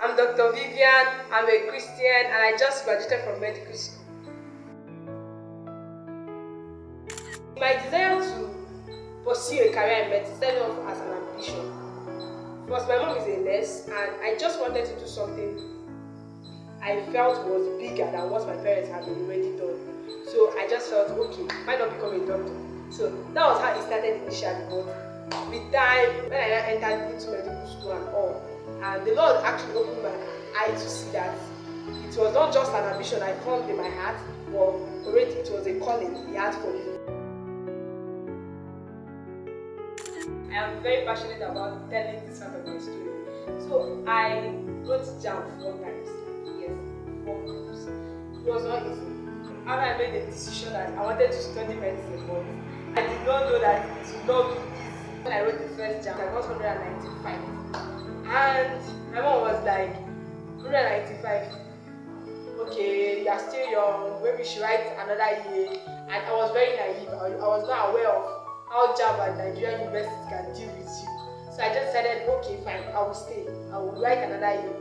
I'm Dr. Vivian, I'm a Christian, and I just graduated from medical school. My desire to pursue a career in medicine started off as an ambition. Because my mom is a nurse, and I just wanted to do something I felt was bigger than what my parents had already done. So I just felt, okay, why not become a doctor? So that was how it started initially. But with time, when I entered into medical school and all, and the Lord actually opened my eyes to see that it was not just an ambition I formed in my heart, but already it was a calling He had for me. I am very passionate about telling this part of my story. So I wrote JAM 4 times. Yes, 4 groups. It was not easy. After I made the decision that I wanted to study medicine, but I did not know that it would not be easy. When I wrote the first JAM, I got 195. And my mom was like, 195. Okay, you are still young, maybe you should write another year. And I was very naive. I was not aware of how JAM and Nigerian universities can deal with you. So I just decided, okay, fine, I will stay. I will write another year.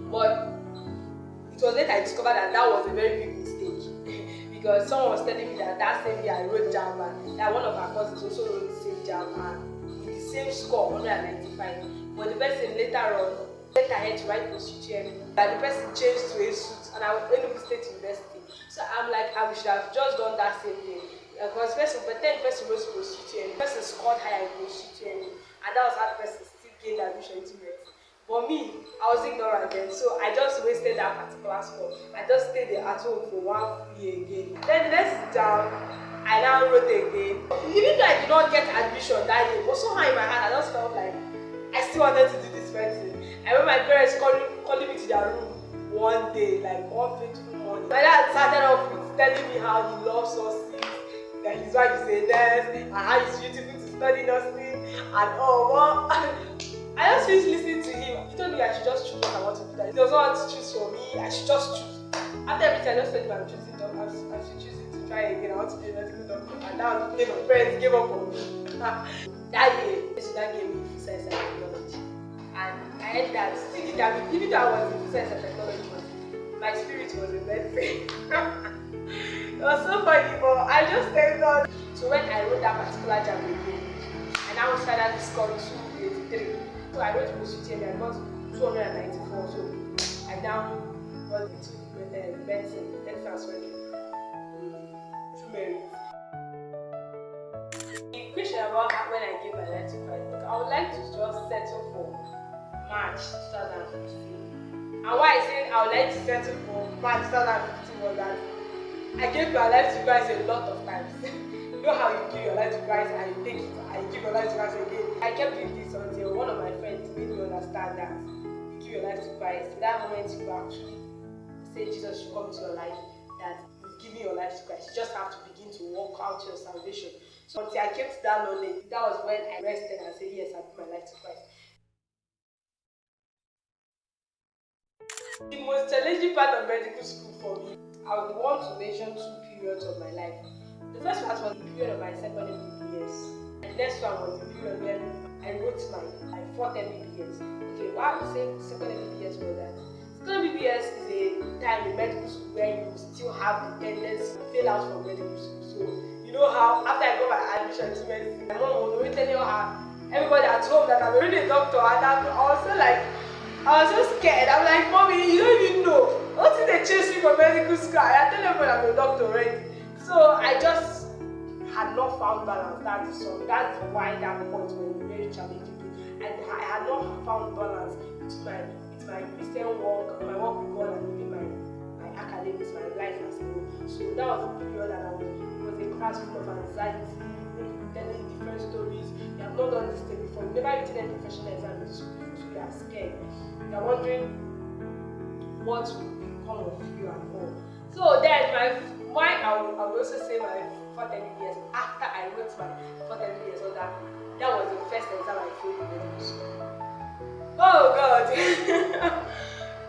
But it was later I discovered that that was a very big mistake. Because someone was telling me that same year I wrote JAM and that one of our cousins also wrote the same JAM and with the same score, 195. But the person later had to write post-UTM, that the person changed to a suit and I was in Enugu State University. So I'm like, I should have just done that same thing. Because person wrote post-UTM, the person scored higher in post-UTM, and that was how the person still gained admission into medicine. But me, I was ignorant then, so I just wasted that particular score. I just stayed there at home for 1 year again. Then the next exam, I now wrote again. Even though I did not get admission that year, but somehow in my heart, I just felt like I still wanted to do this medicine. I remember my parents calling me to their room one day, like one fateful morning. My dad started off with telling me how he loves us, that his wife is a nurse, and how it's beautiful to study nursing, and all. Well, I just finished listening to him. He told me I should just choose what I want to do. That he doesn't want to choose for me, I should just choose. After everything, I just told him I'm choosing doctor. I should choose it to try again. I want to be a medical doctor. And now my parents gave up on me. That year, that gave me science and technology. And I had that, even though I was in science and technology, my spirit was in medicine. It was so funny, but I just thank God. So when I wrote that particular JAM again, I now finally scored 283. So I wrote post-UTM, I got 294. So I now got into medicine, then transferred to merit. The question about when I gave my life to Christ, I would like to just settle for March 2015. And why I say I would like to settle for March 2015 was that I gave my life to Christ a lot of times. You know how you give your life to Christ and you take it and you give your life to Christ again. I kept doing this until one of my friends made me understand that you give your life to Christ. In that moment you actually say Jesus should come into your life, that you've given your life to Christ. You just have to begin to walk out your salvation. So until I came to that knowledge, that was when I rested and said, yes, I give my life to Christ. The most challenging part of medical school for me, I would want to mention 2 periods of my life. The first one was the period of my second MBBS. And the next one was the period when I wrote my 4th MBBS. Okay, why I would say second MBBS was that second MBBS is a time in medical school where you still have the tendency to fail out from medical school. So you know how after I got my admission to medicine, my mom was always telling everybody at home that I'm already a doctor, and I was so scared. I'm like, Mommy, you don't even know. What if they chase me from medical school? I tell everybody I'm a doctor already. So I just had not found balance. That's why that point was very challenging. And I had not found balance with my Christian work, my work with God, and even my academics, my life as well. So that was a period that it was a class full of anxiety, telling different stories. You have not done this thing before. You never written any professional exam in school, so you are scared. You are wondering what will become of you and all. So then I would also say my 4th MBBS, after I wrote my 4th MBBS, so that was the first exam I failed in medical school. Oh God!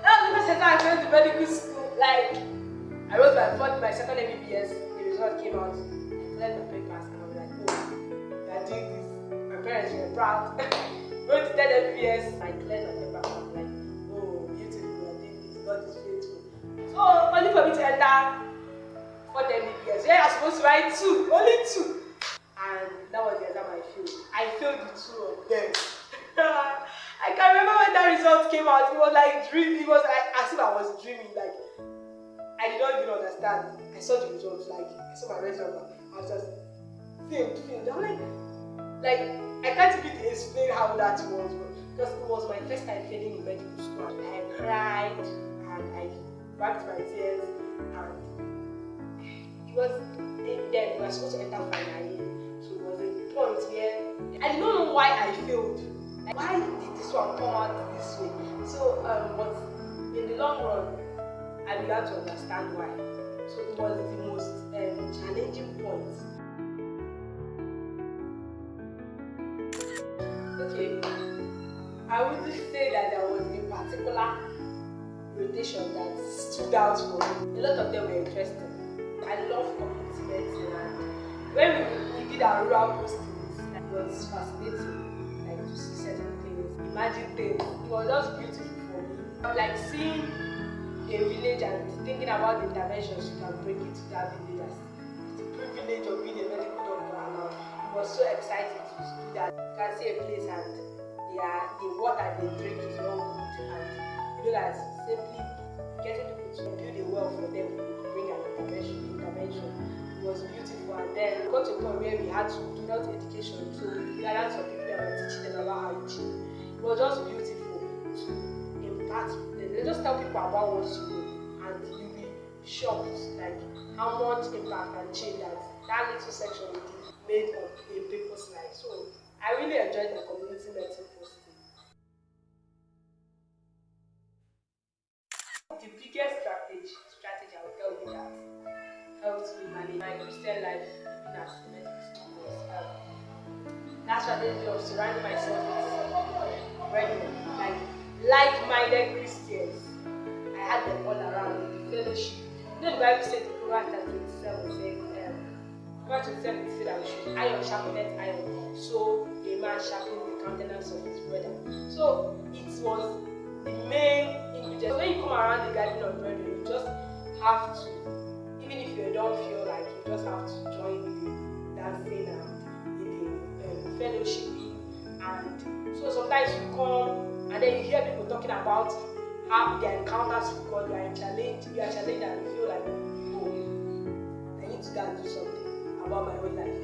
That was the first exam I failed in medical school. Like, I wrote my second MBBS, the result came out, I cleared the papers, and I was like, oh, we are doing this. My parents were proud. Wrote the 3rd MBBS, I cleared my papers, and I was like, oh, said I was supposed to write 2, only 2. And that was the exam I failed. I failed the 2 of them. I can remember when that result came out, it was like dreaming, it was like as if I was dreaming, like I did not even understand. I saw the results, like I saw my result, I was just failed. I'm like I can't even explain how that was, because it was my first time failing in medical school. I cried and I wiped my tears, and it was then we were supposed to enter final year. So it was a point where I did not know why I failed. Like, why did this one come out this way? So but in the long run I began to understand why. So it was the most challenging point. Okay, I wouldn't say that there was a particular rotation that stood out for me. A lot of them were interesting. I love community medicine, and when we did our rural postings, it was fascinating, like to see certain things, imagine things. It was just beautiful for me. Like seeing a village and thinking about the interventions you can bring into that village, as the privilege of being a medical doctor, and it was so exciting to do that. You can see a place and the water they drink is not good, and you know that simply getting people to build a well for them to bring an intervention. It was beautiful, and then we got to a point where we had to do health education, so we gathered some people and were teaching them about how you cheat. It was just beautiful to impact with them. They just tell people about what you know, and you'll be shocked like how much impact and change that little section we did made on a people's life. So I really enjoyed the community medicine posting. The biggest strategy I would tell you that helps me manage my Christian life even as a medical student was that strategy of surrounding myself with brethren, like-minded Christians. I had them all around the fellowship. You know the Bible said in Proverbs 27 said, Proverbs 27 said that we should iron sharpeneth iron, so a man sharpens the countenance of his brother. So it was the main ingredient. When you come around the gathering of brethren, you just have to, even if you don't feel like, you just have to join in the dancing and in the fellowshipping. And so sometimes you come and then you hear people talking about how their encounters with God, you are challenged and you feel like, oh, I need to go and do something about my own life.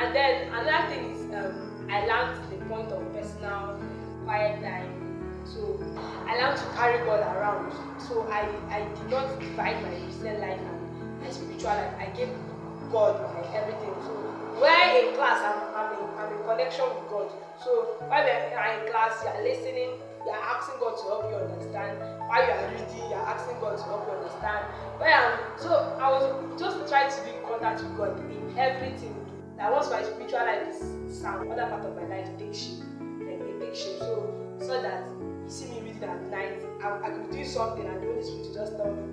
And then another thing is I learned the point of personal quiet time. So I learned to carry God around. So I did not divide my Christian life and my spiritual life. I gave God my everything. So while in class, I'm in connection with God. So while you're in class, you are listening, you are asking God to help you understand. While you are reading, you are asking God to help you understand. So I was just trying to be in contact with God in everything. That once my spiritual life is sound, other part of my life takes shape. Like they take shape. So that you see me reading at night, I could do something and the Holy Spirit will just tell me,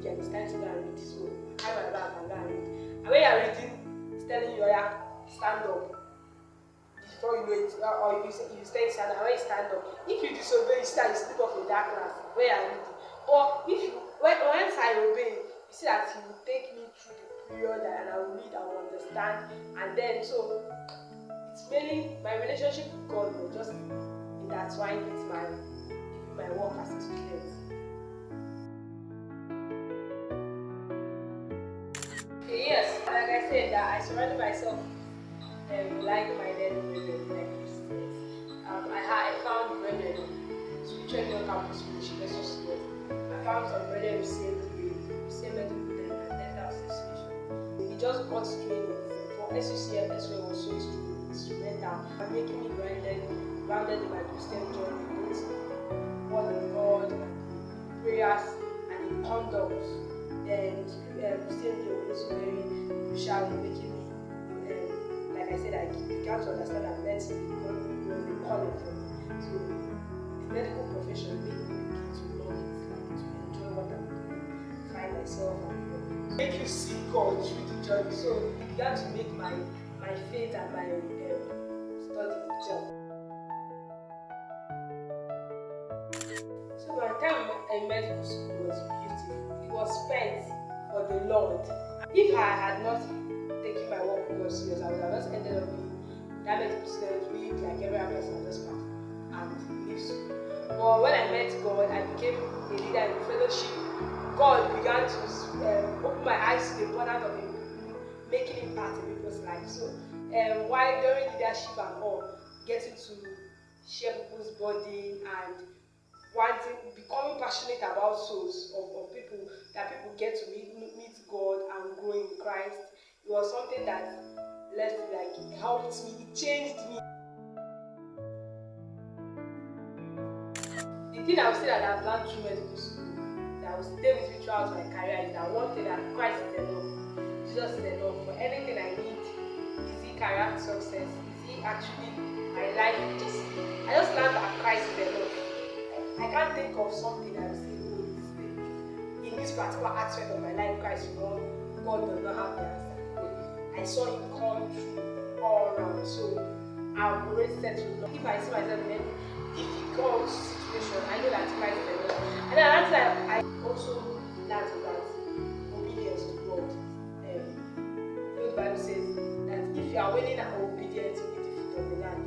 okay, it's time to go and read. So I carry my bag and go and read. And when you're reading, it's telling you, yeah, stand up. Before you know it, or you stay stand up. When you stand up, if you disobey, you sleep off in that class where you're reading. Or once I obey, you see that He will take me through the period and I will read, I will understand. And then, so it's mainly my relationship with God was just intertwined with my work as a student. Okay, yes, like I said, that I surrounded myself like-minded women, like Christians. I found brethren spiritually on campus fellowship, SUCS. I found some brethren who same medical dental association. We just got training for SUCS. SUCS was so instrumental and making me grounded in my Christian journey, both word of God, prayers, and in conduct. And Christianity was also very crucial in making me, like I said, I began to understand that medicine was a calling for me. So the medical profession made me begin to love it, like to enjoy what I'm doing, find myself and make you see God through the journey. So it began to make my faith and my study job. So my time in medical school was beautiful. It was spent for the Lord. If I had not taken my work more serious, I would have just ended up being that medical student, read like every other person, just pass and leave school. But when I met God, I became a leader in the fellowship. God began to open my eyes to the importance of making impact in people's lives. So, while during leadership and all, getting to share people's burden and wanting, becoming passionate about souls of people, that people get to meet God and grow in Christ. It was something that left like helped me, it changed me. The thing I would say that I've learned through medical school that will stay with me throughout my career is that one thing, that Christ is enough. Jesus is enough for anything I need. Is he career success? Is he actually my life? I just learned that Christ is enough. I can't think of something I will say, oh, in this particular aspect of my life, Christ won. God does not have the answer. I saw him come through all around. So I'm already settled. If I see myself in any difficult situation, I know that Christ is enough. And then after that, I also learned about obedience to God. The Bible says that if you are willing and obedient, you will eat the fruit of the land.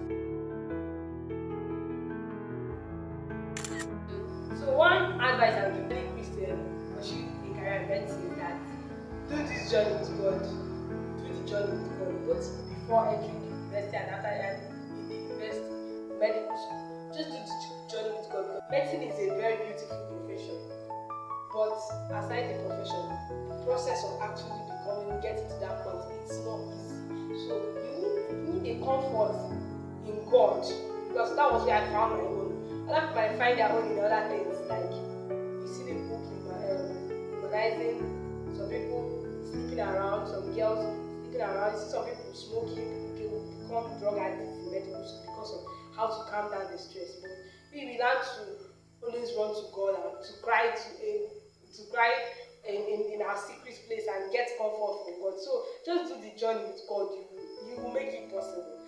So one advice I would give any Christian pursuing a career in medicine is that do this journey with God. Do the journey with God, both before entering the university and after in the university medical school. Just do the journey with God. Medicine is a very beautiful profession, but aside the profession, the process of actually getting to that point, it's not easy. So you need a comfort in God, because that was where I found my own. Other people might find their own in other things, like you see the book humanizing, some people sleeping around, some girls sleeping around, you see some people smoking, people become drug addicts in medical school because of how to calm down the stress. But we learn to always run to God and to cry to cry in our secret place and get comfort from God. So just do the journey with God. You will make it possible.